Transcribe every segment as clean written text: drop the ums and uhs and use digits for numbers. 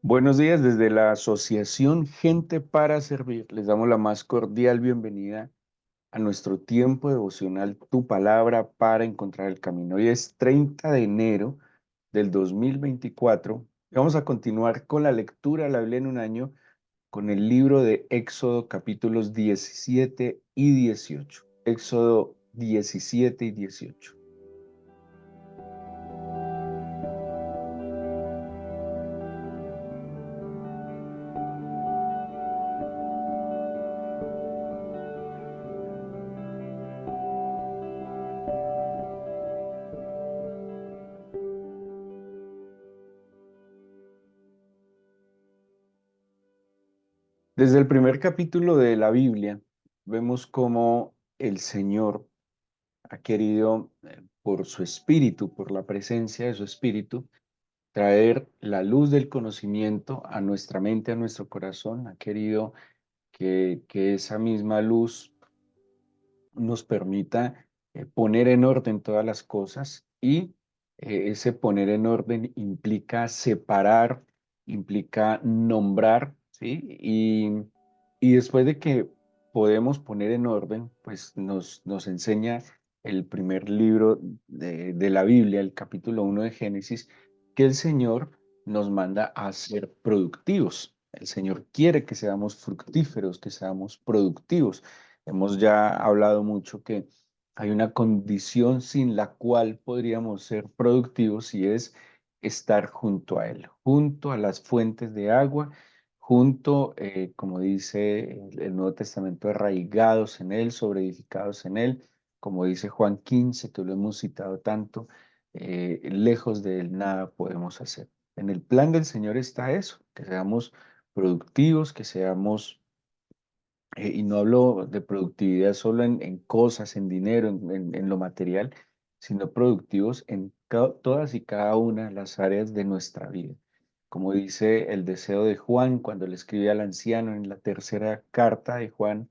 Buenos días desde la Asociación Gente para Servir. Les damos la más cordial bienvenida a nuestro tiempo devocional Tu Palabra para encontrar el camino. Hoy es 30 de enero del 2024. Vamos a continuar con la lectura de la Biblia en un año con el libro de Éxodo capítulos 17 y 18. Éxodo 17 y 18. Desde el primer capítulo de la Biblia vemos cómo el Señor ha querido, por su espíritu, por la presencia de su espíritu, traer la luz del conocimiento a nuestra mente, a nuestro corazón. Ha querido que esa misma luz nos permita poner en orden todas las cosas y ese poner en orden implica separar, implica nombrar, ¿sí? Y después de que podemos poner en orden, pues nos enseña el primer libro de la Biblia, el capítulo 1 de Génesis, que el Señor nos manda a ser productivos. El Señor quiere que seamos fructíferos, que seamos productivos. Hemos ya hablado mucho que hay una condición sin la cual podríamos ser productivos y es estar junto a Él, junto a las fuentes de agua, junto, como dice el Nuevo Testamento, arraigados en Él, sobreedificados en Él, como dice Juan 15, que lo hemos citado tanto, lejos de Él nada podemos hacer. En el plan del Señor está eso, que seamos productivos, que seamos y no hablo de productividad solo en cosas, en dinero, en lo material, sino productivos en todas y cada una de las áreas de nuestra vida. Como dice el deseo de Juan cuando le escribe al anciano en la tercera carta de Juan,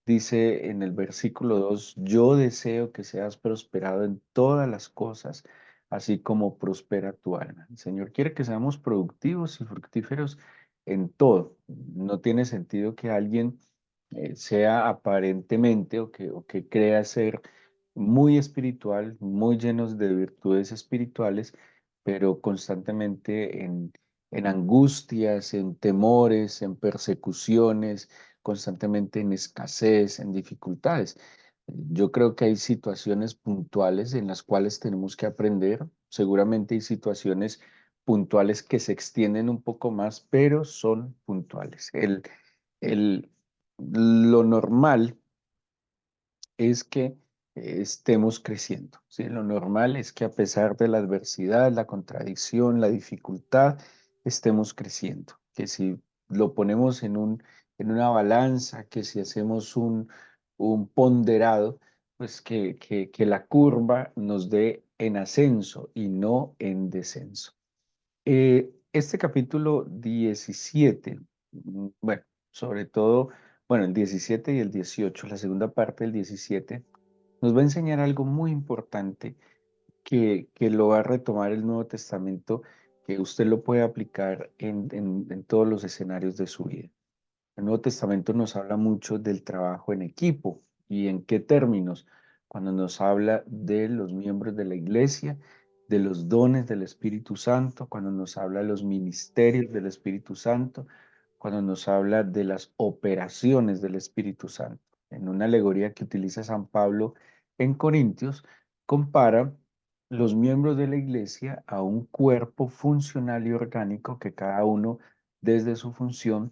dice en el versículo 2: yo deseo que seas prosperado en todas las cosas, así como prospera tu alma. El Señor quiere que seamos productivos y fructíferos en todo. No tiene sentido que alguien sea aparentemente o que crea ser muy espiritual, muy llenos de virtudes espirituales, pero constantemente en angustias, en temores, en persecuciones, constantemente en escasez, en dificultades. Yo creo que hay situaciones puntuales en las cuales tenemos que aprender. Seguramente hay situaciones puntuales que se extienden un poco más, pero son puntuales. El, lo normal es que estemos creciendo, ¿sí? Lo normal es que a pesar de la adversidad, la contradicción, la dificultad, estemos creciendo. Que si lo ponemos en una balanza, que si hacemos un ponderado, pues que la curva nos dé en ascenso y no en descenso. Este capítulo 17, bueno, sobre todo, bueno, el 17 y el 18, la segunda parte del 17, nos va a enseñar algo muy importante que lo va a retomar el Nuevo Testamento, que usted lo puede aplicar en todos los escenarios de su vida. El Nuevo Testamento nos habla mucho del trabajo en equipo y en qué términos, cuando nos habla de los miembros de la iglesia, de los dones del Espíritu Santo, cuando nos habla de los ministerios del Espíritu Santo, cuando nos habla de las operaciones del Espíritu Santo. En una alegoría que utiliza San Pablo en Corintios, compara los miembros de la iglesia a un cuerpo funcional y orgánico que cada uno desde su función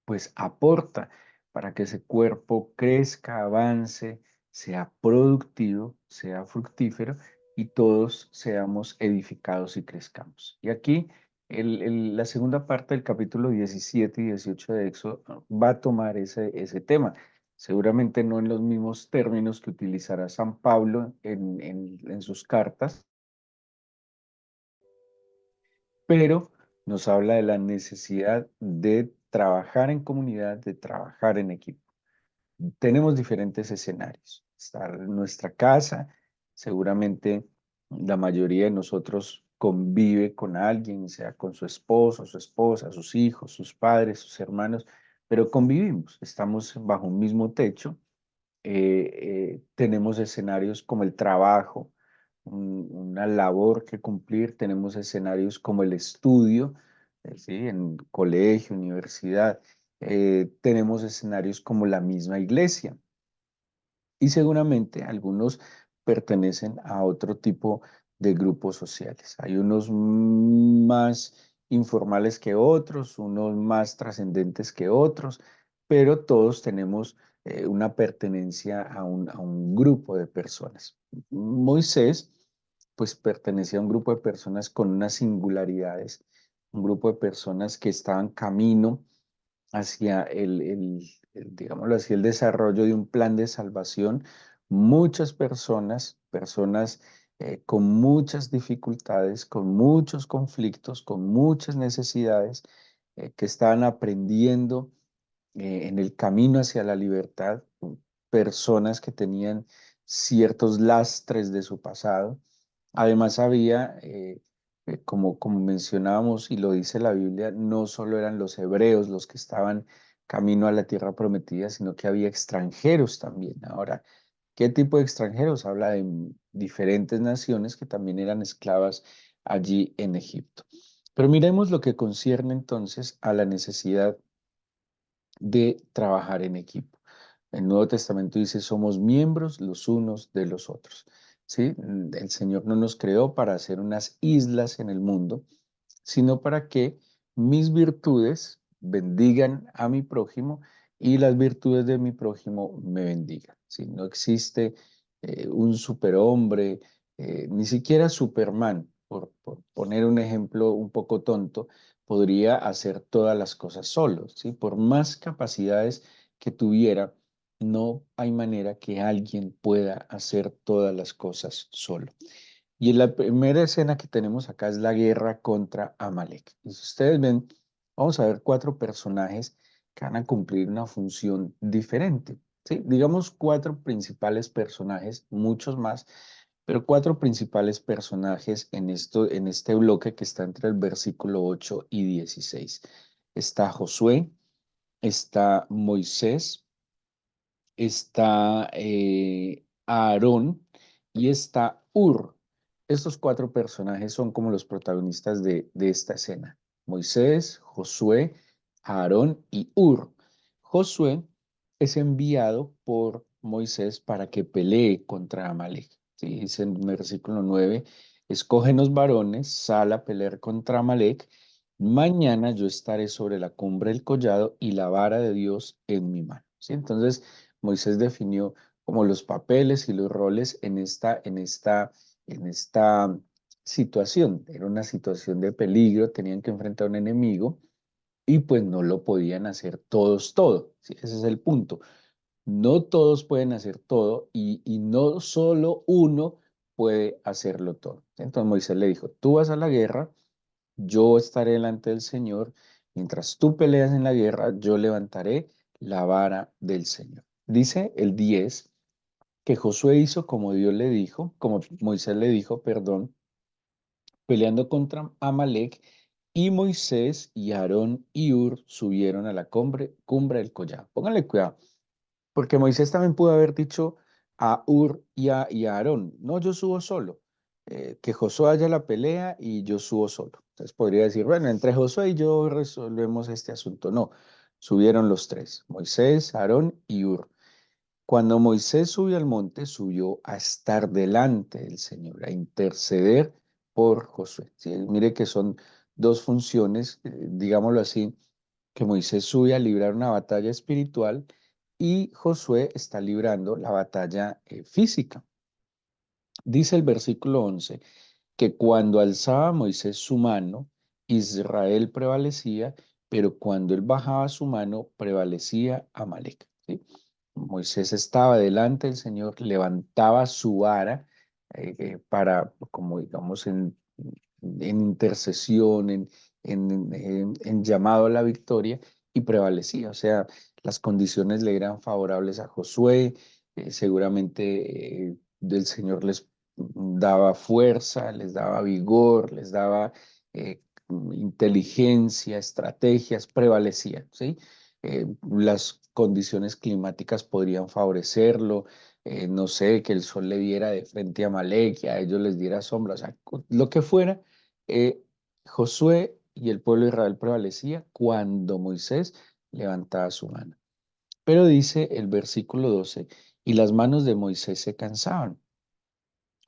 pues aporta para que ese cuerpo crezca, avance, sea productivo, sea fructífero y todos seamos edificados y crezcamos. Y aquí la segunda parte del capítulo 17 y 18 de Éxodo va a tomar ese tema. Seguramente no en los mismos términos que utilizará San Pablo en sus cartas, pero nos habla de la necesidad de trabajar en comunidad, de trabajar en equipo. Tenemos diferentes escenarios. Está en nuestra casa, seguramente la mayoría de nosotros convive con alguien, sea con su esposo, su esposa, sus hijos, sus padres, sus hermanos, pero convivimos, estamos bajo un mismo techo. Tenemos escenarios como el trabajo, una labor que cumplir, tenemos escenarios como el estudio, ¿sí? En colegio, universidad, tenemos escenarios como la misma iglesia y seguramente algunos pertenecen a otro tipo de grupos sociales. Hay unos más informales que otros, unos más trascendentes que otros, pero todos tenemos una pertenencia a un grupo de personas. Moisés, pues pertenecía a un grupo de personas con unas singularidades, un grupo de personas que estaban camino hacia digámoslo así, el desarrollo de un plan de salvación. Muchas personas con muchas dificultades, con muchos conflictos, con muchas necesidades, que estaban aprendiendo en el camino hacia la libertad, personas que tenían ciertos lastres de su pasado. Además había, como mencionábamos y lo dice la Biblia, no solo eran los hebreos los que estaban camino a la tierra prometida, sino que había extranjeros también. Ahora, ¿qué tipo de extranjeros? Habla de diferentes naciones que también eran esclavas allí en Egipto. Pero miremos lo que concierne entonces a la necesidad de trabajar en equipo. El Nuevo Testamento dice, somos miembros los unos de los otros. ¿Sí? El Señor no nos creó para hacer unas islas en el mundo, sino para que mis virtudes bendigan a mi prójimo y las virtudes de mi prójimo me bendigan. ¿Sí? No existe un superhombre, ni siquiera Superman, por poner un ejemplo un poco tonto, podría hacer todas las cosas solo, ¿sí? Por más capacidades que tuviera, no hay manera que alguien pueda hacer todas las cosas solo. Y la primera escena que tenemos acá es la guerra contra Amalek. Y si ustedes ven, vamos a ver cuatro personajes que van a cumplir una función diferente, ¿sí? Digamos cuatro principales personajes, muchos más, pero cuatro principales personajes en este bloque que está entre el versículo 8 y 16. Está Josué, está Moisés, está Aarón y está Ur. Estos cuatro personajes son como los protagonistas de esta escena. Moisés, Josué, Aarón y Ur. Josué es enviado por Moisés para que pelee contra Amalek. ¿Sí? Dice en el versículo 9, escógenos varones, sal a pelear contra Amalek. Mañana yo estaré sobre la cumbre del collado y la vara de Dios en mi mano. ¿Sí? Entonces, Moisés definió como los papeles y los roles en esta situación. Era una situación de peligro, tenían que enfrentar a un enemigo y pues no lo podían hacer todos todo. ¿Sí? Ese es el punto. No todos pueden hacer todo y no solo uno puede hacerlo todo. Entonces Moisés le dijo, tú vas a la guerra, yo estaré delante del Señor, mientras tú peleas en la guerra, yo levantaré la vara del Señor. Dice el 10 que Josué hizo como Dios le dijo, como Moisés le dijo, perdón, peleando contra Amalek, y Moisés y Aarón y Ur subieron a la cumbre del collado. Pónganle cuidado, porque Moisés también pudo haber dicho a Ur y a Aarón, no, yo subo solo, que Josué haya la pelea y yo subo solo. Entonces podría decir, bueno, entre Josué y yo resolvemos este asunto. No, subieron los tres, Moisés, Aarón y Ur. Cuando Moisés subió al monte, subió a estar delante del Señor, a interceder por Josué. ¿Sí? Mire que son dos funciones, digámoslo así, que Moisés sube a librar una batalla espiritual y Josué está librando la batalla física. Dice el versículo 11 que cuando alzaba Moisés su mano, Israel prevalecía, pero cuando él bajaba su mano, prevalecía Amalek. ¿Sí? Moisés estaba delante del Señor, levantaba su vara para, como digamos, en intercesión, en llamado a la victoria, y prevalecía. O sea, las condiciones le eran favorables a Josué, seguramente del Señor les daba fuerza, les daba vigor, les daba inteligencia, estrategias, prevalecían, ¿sí? Las condiciones climáticas podrían favorecerlo, no sé, que el sol le diera de frente a Amalek y a ellos les diera sombra, o sea, lo que fuera, eh, Josué y el pueblo de Israel prevalecía cuando Moisés levantaba su mano. Pero dice el versículo 12, y las manos de Moisés se cansaban,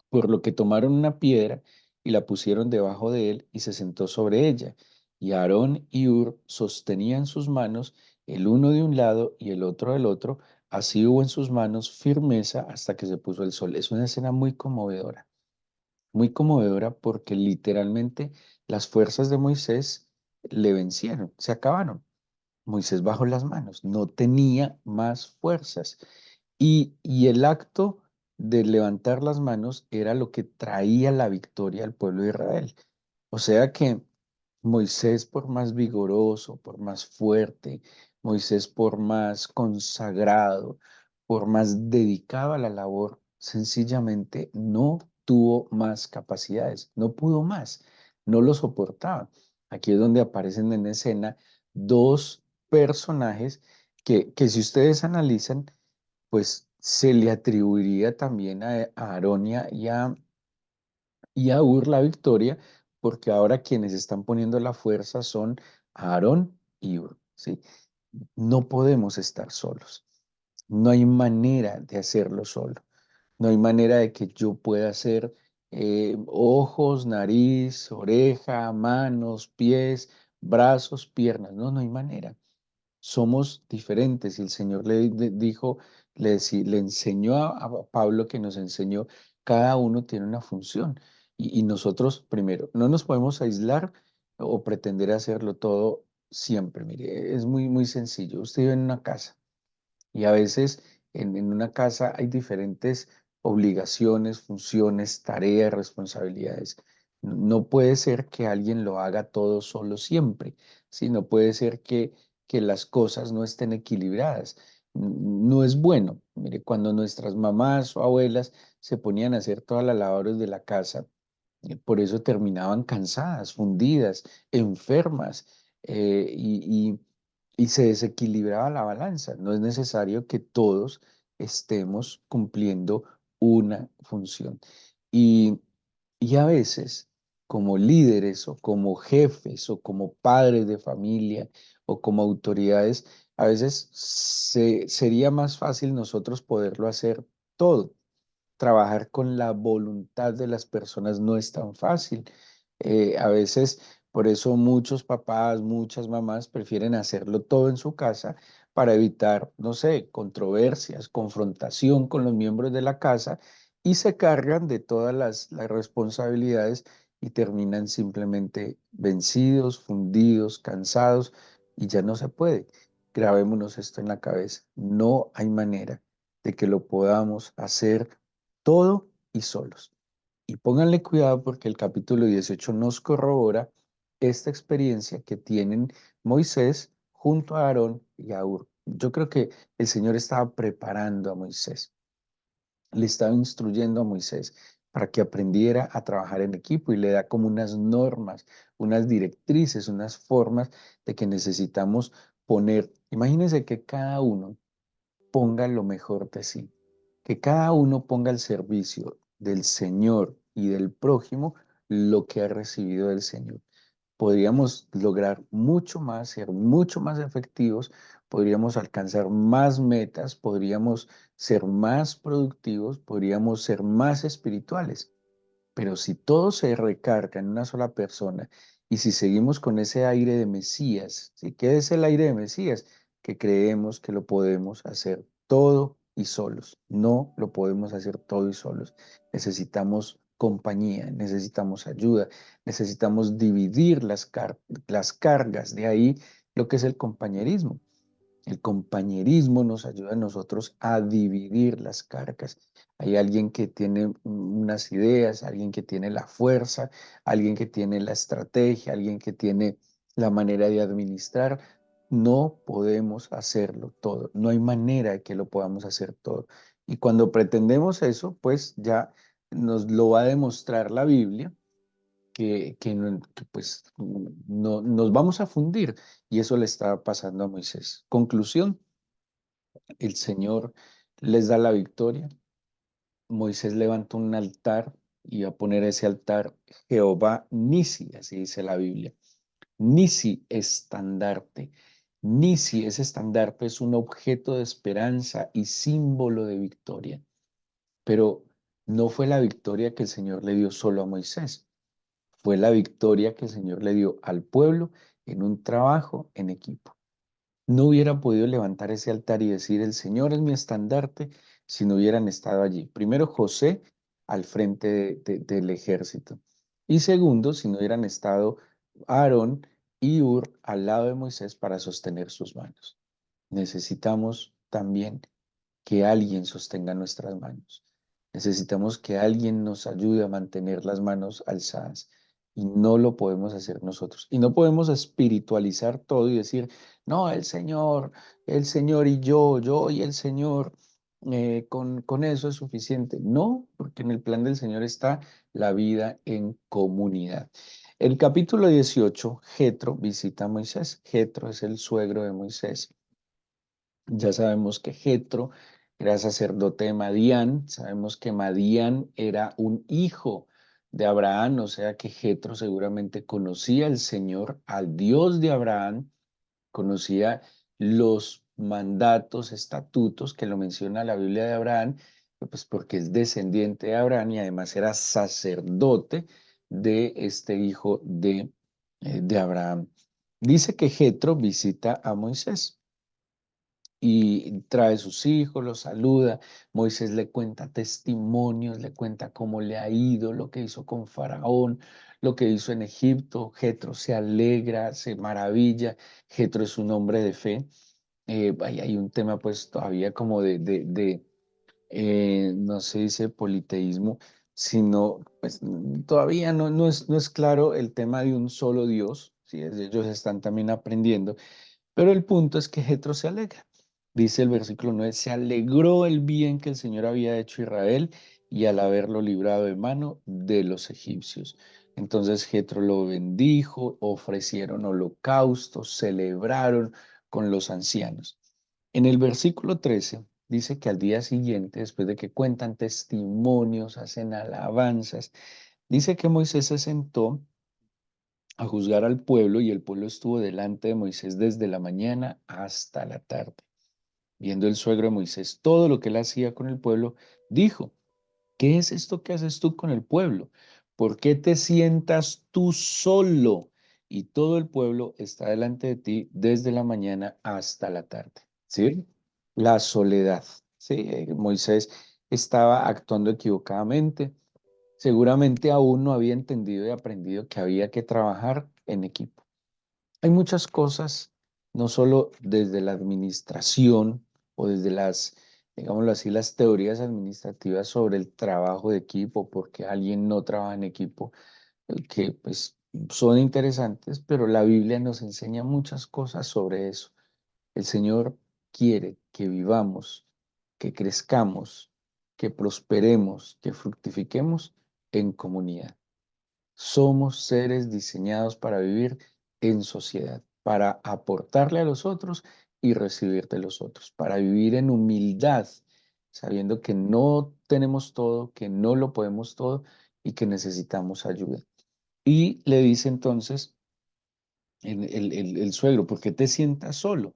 por lo que tomaron una piedra y la pusieron debajo de él y se sentó sobre ella. Y Aarón y Hur sostenían sus manos, el uno de un lado y el otro del otro, así hubo en sus manos firmeza hasta que se puso el sol. Es una escena muy conmovedora porque literalmente las fuerzas de Moisés le vencieron, se acabaron. Moisés bajó las manos, no tenía más fuerzas. Y el acto de levantar las manos era lo que traía la victoria al pueblo de Israel. O sea que Moisés, por más vigoroso, por más fuerte, Moisés, por más consagrado, por más dedicado a la labor, sencillamente no tuvo más capacidades, no pudo más, no lo soportaba. Aquí es donde aparecen en escena dos personajes que si ustedes analizan, pues se le atribuiría también a Aarón y a Hur la victoria, porque ahora quienes están poniendo la fuerza son Aarón y Hur, ¿sí? No podemos estar solos. No hay manera de hacerlo solo. No hay manera de que yo pueda hacer ojos, nariz, oreja, manos, pies, brazos, piernas. No, no hay manera. Somos diferentes y el Señor dijo, le enseñó a Pablo que nos enseñó, cada uno tiene una función y nosotros primero, no nos podemos aislar o pretender hacerlo todo siempre. Mire, es muy, muy sencillo. Usted vive en una casa. Y a veces en una casa hay diferentes obligaciones, funciones, tareas, responsabilidades. No puede ser que alguien lo haga todo solo siempre, sino puede ser que las cosas no estén equilibradas. No es bueno. Mire, cuando nuestras mamás o abuelas se ponían a hacer todas las labores de la casa, por eso terminaban cansadas, fundidas, enfermas, y se desequilibraba la balanza. No es necesario que todos estemos cumpliendo una función. Y, y a veces, como líderes o como jefes o como padres de familia o como autoridades, a veces sería más fácil nosotros poderlo hacer todo. Trabajar con la voluntad de las personas no es tan fácil. A veces, por eso muchos papás, muchas mamás prefieren hacerlo todo en su casa para evitar, no sé, controversias, confrontación con los miembros de la casa y se cargan de todas las responsabilidades y terminan simplemente vencidos, fundidos, cansados y ya no se puede. Grabémonos esto en la cabeza. No hay manera de que lo podamos hacer todo y solos. Y pónganle cuidado porque el capítulo 18 nos corrobora esta experiencia que tienen Moisés junto a Aarón y a Hur. Yo creo que el Señor estaba preparando a Moisés, le estaba instruyendo a Moisés para que aprendiera a trabajar en equipo y le da como unas normas, unas directrices, unas formas de que necesitamos poner. Imagínense que cada uno ponga lo mejor de sí, que cada uno ponga al servicio del Señor y del prójimo lo que ha recibido del Señor. Podríamos lograr mucho más, ser mucho más efectivos, podríamos alcanzar más metas, podríamos ser más productivos, podríamos ser más espirituales. Pero si todo se recarga en una sola persona y si seguimos con ese aire de Mesías, ¿sí? ¿Qué es el aire de Mesías? Que creemos que lo podemos hacer todo y solos. No lo podemos hacer todo y solos. Necesitamos compañía, necesitamos ayuda, necesitamos dividir las cargas. De ahí lo que es el compañerismo. El compañerismo nos ayuda a nosotros a dividir las cargas. Hay alguien que tiene unas ideas, alguien que tiene la fuerza, alguien que tiene la estrategia, alguien que tiene la manera de administrar. No podemos hacerlo todo. No hay manera de que lo podamos hacer todo. Y cuando pretendemos eso, pues ya nos lo va a demostrar la Biblia, pues no, nos vamos a fundir. Y eso le estaba pasando a Moisés. Conclusión, el Señor les da la victoria. Moisés levanta un altar y va a poner a ese altar Jehová Nisi, así dice la Biblia. Nisi, estandarte. Nisi, ese estandarte es un objeto de esperanza y símbolo de victoria. Pero no fue la victoria que el Señor le dio solo a Moisés, fue la victoria que el Señor le dio al pueblo en un trabajo en equipo. No hubiera podido levantar ese altar y decir, el Señor es mi estandarte, si no hubieran estado allí. Primero, José al frente del ejército. Y segundo, si no hubieran estado Aarón y Ur al lado de Moisés para sostener sus manos. Necesitamos también que alguien sostenga nuestras manos. Necesitamos que alguien nos ayude a mantener las manos alzadas y no lo podemos hacer nosotros. Y no podemos espiritualizar todo y decir, no, el Señor y yo y el Señor, con eso es suficiente. No, porque en el plan del Señor está la vida en comunidad. El capítulo 18, Jetro visita a Moisés. Jetro es el suegro de Moisés. Ya sabemos que Jetro era sacerdote de Madián, sabemos que Madián era un hijo de Abraham, o sea que Jetro seguramente conocía al Señor, al Dios de Abraham, conocía los mandatos, estatutos que lo menciona la Biblia de Abraham, pues porque es descendiente de Abraham y además era sacerdote de este hijo de Abraham. Dice que Jetro visita a Moisés y trae sus hijos, los saluda. Moisés le cuenta testimonios, le cuenta cómo le ha ido, lo que hizo con Faraón, lo que hizo en Egipto. Jetro se alegra, se maravilla. Jetro es un hombre de fe. Ahí hay un tema pues todavía como no se dice politeísmo, sino pues todavía no es claro el tema de un solo Dios. ¿Sí? Ellos están también aprendiendo. Pero el punto es que Jetro se alegra. Dice el versículo 9, se alegró el bien que el Señor había hecho a Israel y al haberlo librado de mano de los egipcios. Entonces Jetro lo bendijo, ofrecieron holocaustos, celebraron con los ancianos. En el versículo 13 dice que al día siguiente, después de que cuentan testimonios, hacen alabanzas, dice que Moisés se sentó a juzgar al pueblo y el pueblo estuvo delante de Moisés desde la mañana hasta la tarde. Viendo el suegro de Moisés todo lo que él hacía con el pueblo, dijo, ¿qué es esto que haces tú con el pueblo? ¿Por qué te sientas tú solo y todo el pueblo está delante de ti desde la mañana hasta la tarde? ¿Sí? La soledad. Sí, Moisés estaba actuando equivocadamente. Seguramente aún no había entendido y aprendido que había que trabajar en equipo. Hay muchas cosas, no solo desde la administración o desde digámoslo así, las teorías administrativas sobre el trabajo de equipo, porque alguien no trabaja en equipo, que pues son interesantes, pero la Biblia nos enseña muchas cosas sobre eso. El Señor quiere que vivamos, que crezcamos, que prosperemos, que fructifiquemos en comunidad. Somos seres diseñados para vivir en sociedad, para aportarle a los otros y recibir de los otros, para vivir en humildad, sabiendo que no tenemos todo, que no lo podemos todo y que necesitamos ayuda. Y le dice entonces el suegro, ¿por qué te sientas solo?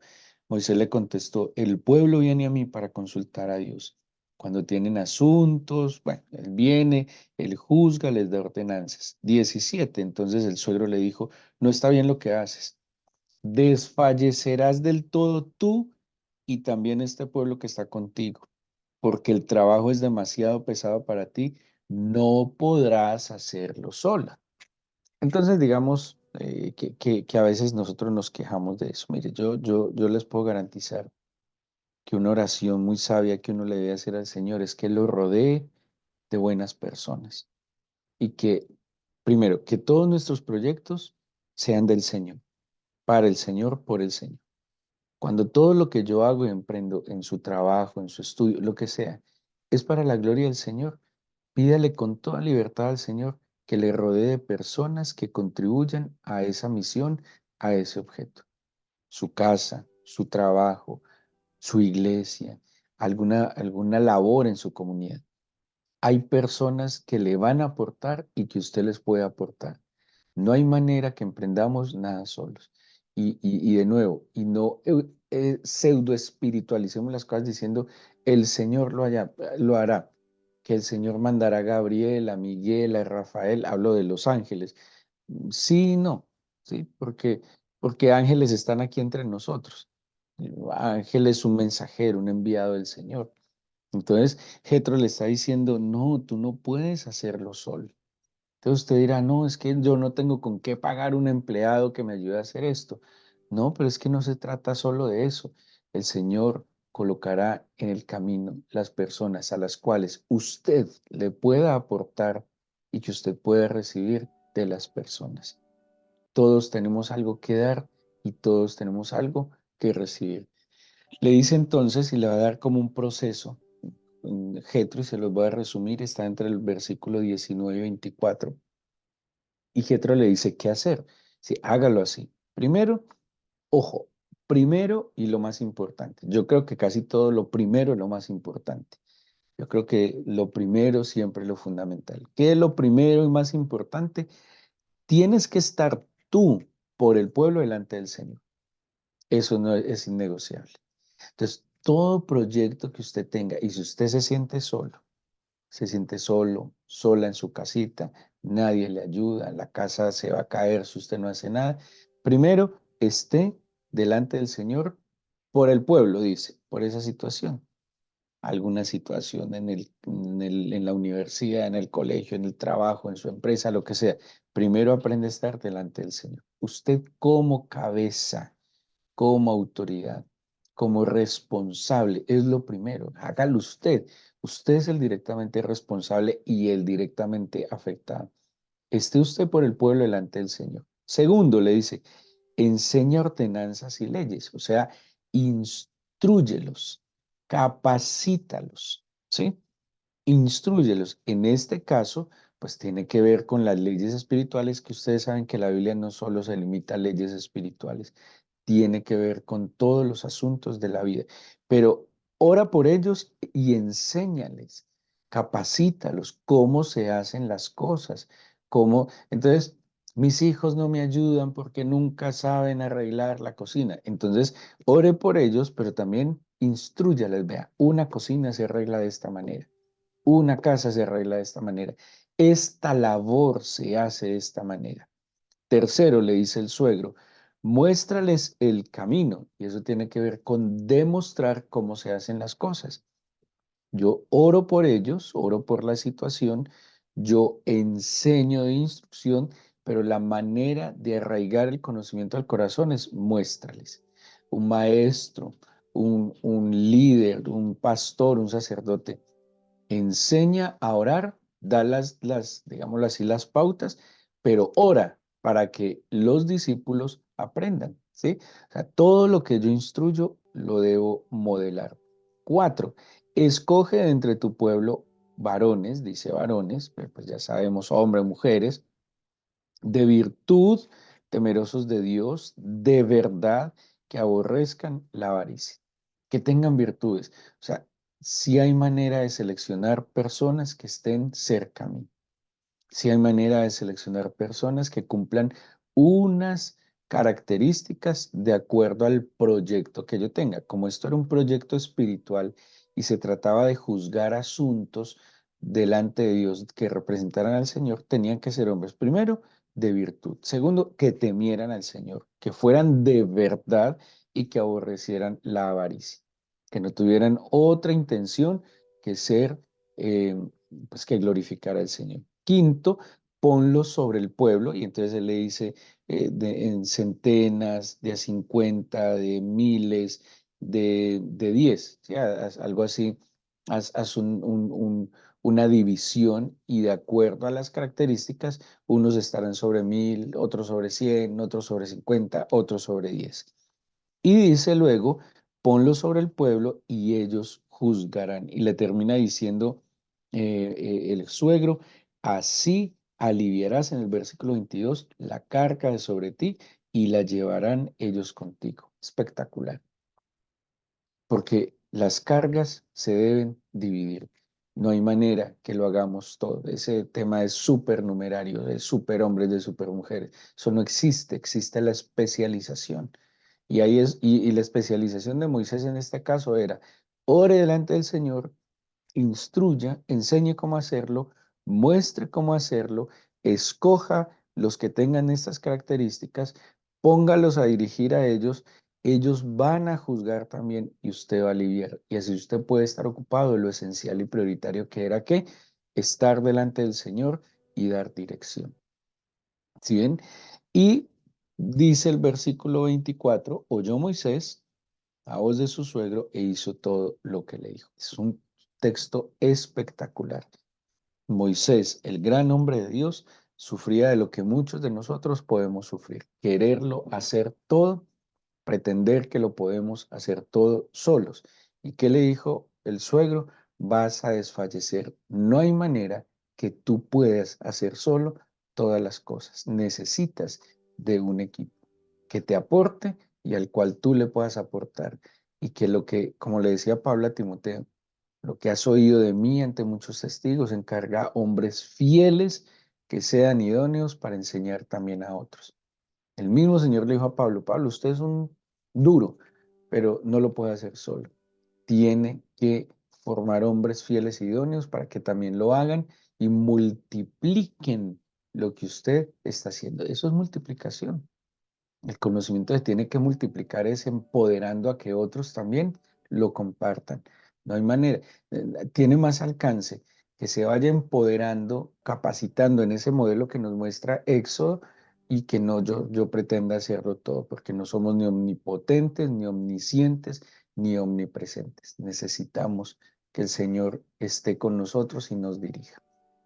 Moisés le contestó, el pueblo viene a mí para consultar a Dios. Cuando tienen asuntos, bueno, él viene, él juzga, les da ordenanzas. 17. Entonces el suegro le dijo, no está bien lo que haces. Desfallecerás del todo tú y también este pueblo que está contigo, porque el trabajo es demasiado pesado para ti, no podrás hacerlo sola. Entonces, digamos que a veces nosotros nos quejamos de eso. Mire, yo les puedo garantizar que una oración muy sabia que uno le debe hacer al Señor es que lo rodee de buenas personas y que, primero, que todos nuestros proyectos sean del Señor, para el Señor, por el Señor. Cuando todo lo que yo hago y emprendo en su trabajo, en su estudio, lo que sea, es para la gloria del Señor, Pídale con toda libertad al Señor que le rodee de personas que contribuyan a esa misión, a ese objeto. Su casa, su trabajo, su iglesia, alguna labor en su comunidad. Hay personas que le van a aportar y que usted les puede aportar. No hay manera que emprendamos nada solos. Y de nuevo, y no pseudo espiritualicemos las cosas diciendo el Señor lo hará, que el Señor mandará a Gabriel, a Miguel, a Rafael, hablo de los ángeles. Sí y no, ¿sí? Porque ángeles están aquí entre nosotros. Ángel es un mensajero, un enviado del Señor. Entonces, Jetro le está diciendo, no, tú no puedes hacerlo solo. Entonces usted dirá, no, es que yo no tengo con qué pagar un empleado que me ayude a hacer esto. No, pero es que no se trata solo de eso. El Señor colocará en el camino las personas a las cuales usted le pueda aportar y que usted pueda recibir de las personas. Todos tenemos algo que dar y todos tenemos algo que recibir. Le dice entonces y le va a dar como un proceso. Jetro, y se los voy a resumir, está entre el versículo 19 y 24. Y Jetro le dice qué hacer. Sí, hágalo así. Primero, ojo, primero y lo más importante. Yo creo que casi todo lo primero es lo más importante. Yo creo que lo primero siempre es lo fundamental. ¿Qué es lo primero y más importante? Tienes que estar tú por el pueblo delante del Señor. Eso no es innegociable. Entonces, todo proyecto que usted tenga, y si usted se siente solo, sola en su casita, nadie le ayuda, la casa se va a caer si usted no hace nada. Primero, esté delante del Señor por el pueblo, dice, por esa situación. Alguna situación en la universidad, en el colegio, en el trabajo, en su empresa, lo que sea. Primero aprende a estar delante del Señor. Usted como cabeza, como autoridad, como responsable, es lo primero. Hágalo usted. Usted es el directamente responsable y el directamente afectado. Esté usted por el pueblo delante del Señor. Segundo, le dice, enseña ordenanzas y leyes, o sea, instrúyelos, capacítalos, ¿sí? Instrúyelos. En este caso, pues tiene que ver con las leyes espirituales, que ustedes saben que la Biblia no solo se limita a leyes espirituales, tiene que ver con todos los asuntos de la vida. Pero ora por ellos y enséñales, capacítalos cómo se hacen las cosas, cómo. Entonces, mis hijos no me ayudan porque nunca saben arreglar la cocina. Entonces, ore por ellos, pero también instrúyales, vea, una cocina se arregla de esta manera. Una casa se arregla de esta manera. Esta labor se hace de esta manera. Tercero, le dice el suegro, muéstrales el camino. Y eso tiene que ver con demostrar cómo se hacen las cosas. Yo oro por ellos, oro por la situación, yo enseño de instrucción, pero la manera de arraigar el conocimiento al corazón es muéstrales. Un maestro, un líder, un pastor, un sacerdote enseña a orar, da digámoslo así, las pautas, pero ora para que los discípulos aprendan, ¿sí? O sea, todo lo que yo instruyo lo debo modelar. Cuatro, escoge de entre tu pueblo varones, dice varones, pero pues ya sabemos, hombres, mujeres, de virtud, temerosos de Dios, de verdad, que aborrezcan la avaricia, que tengan virtudes. O sea, si hay manera de seleccionar personas que estén cerca a mí, si hay manera de seleccionar personas que cumplan unas características de acuerdo al proyecto que yo tenga. Como esto era un proyecto espiritual y se trataba de juzgar asuntos delante de Dios que representaran al Señor, tenían que ser hombres, primero, de virtud. Segundo, que temieran al Señor, que fueran de verdad y que aborrecieran la avaricia, que no tuvieran otra intención que ser, eh, pues que glorificar al Señor. Quinto, ponlo sobre el pueblo, y entonces él le dice en centenas, de a 50, de miles, de 10, ¿sí? Algo así, haz una división y de acuerdo a las características, unos estarán sobre 1000, otros sobre 100, otros sobre 50, otros sobre 10. Y dice luego, ponlo sobre el pueblo y ellos juzgarán. Y le termina diciendo el suegro, así aliviarás en el versículo 22 la carga de sobre ti y la llevarán ellos contigo. Espectacular, porque las cargas se deben dividir. No hay manera que lo hagamos todo. Ese tema es supernumerario, de superhombres, de supermujeres. Eso no existe, existe la especialización. Y ahí es, y la especialización de Moisés en este caso era, ore delante del Señor, instruya, enseñe cómo hacerlo, muestre cómo hacerlo, escoja los que tengan estas características, póngalos a dirigir a ellos, ellos van a juzgar también y usted va a aliviar. Y así usted puede estar ocupado de lo esencial y prioritario que era que estar delante del Señor y dar dirección. ¿Sí ven? Y dice el versículo 24, oyó Moisés a voz de su suegro e hizo todo lo que le dijo. Es un texto espectacular. Moisés, el gran hombre de Dios, sufría de lo que muchos de nosotros podemos sufrir, quererlo hacer todo, pretender que lo podemos hacer todo solos. ¿Y qué le dijo el suegro? Vas a desfallecer. No hay manera que tú puedas hacer solo todas las cosas. Necesitas de un equipo que te aporte y al cual tú le puedas aportar. Y que lo que, como le decía Pablo a Timoteo, lo que has oído de mí ante muchos testigos, encarga hombres fieles que sean idóneos para enseñar también a otros. El mismo Señor le dijo a Pablo, Pablo, usted es un duro, pero no lo puede hacer solo. Tiene que formar hombres fieles e idóneos para que también lo hagan y multipliquen lo que usted está haciendo. Eso es multiplicación. El conocimiento se tiene que multiplicar es empoderando a que otros también lo compartan. No hay manera. Tiene más alcance que se vaya empoderando, capacitando en ese modelo que nos muestra Éxodo y que no yo pretenda hacerlo todo, porque no somos ni omnipotentes, ni omniscientes, ni omnipresentes. Necesitamos que el Señor esté con nosotros y nos dirija.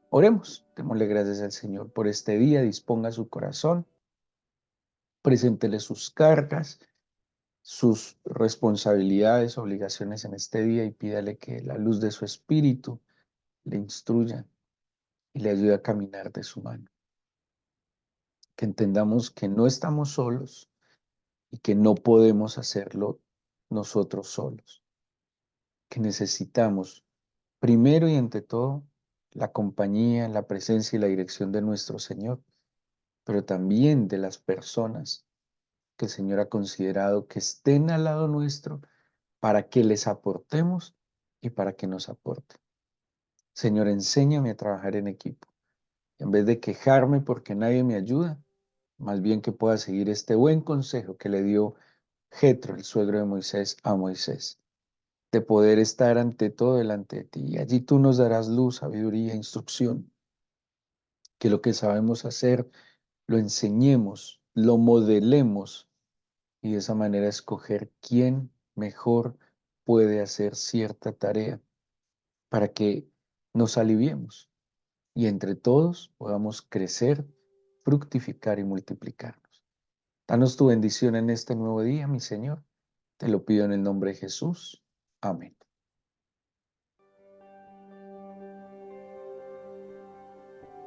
Oremos, démosle gracias al Señor por este día, disponga su corazón, preséntele sus cargas, sus responsabilidades, obligaciones en este día y pídale que la luz de su espíritu le instruya y le ayude a caminar de su mano. Que entendamos que no estamos solos y que no podemos hacerlo nosotros solos. Que necesitamos, primero y ante todo, la compañía, la presencia y la dirección de nuestro Señor, pero también de las personas que el Señor ha considerado que estén al lado nuestro para que les aportemos y para que nos aporten. Señor, enséñame a trabajar en equipo. En vez de quejarme porque nadie me ayuda, más bien que pueda seguir este buen consejo que le dio Jetro, el suegro de Moisés, a Moisés, de poder estar ante todo delante de ti. Y allí tú nos darás luz, sabiduría, instrucción, que lo que sabemos hacer lo enseñemos, lo modelemos y de esa manera escoger quién mejor puede hacer cierta tarea para que nos aliviemos y entre todos podamos crecer, fructificar y multiplicarnos. Danos tu bendición en este nuevo día, mi Señor. Te lo pido en el nombre de Jesús. Amén.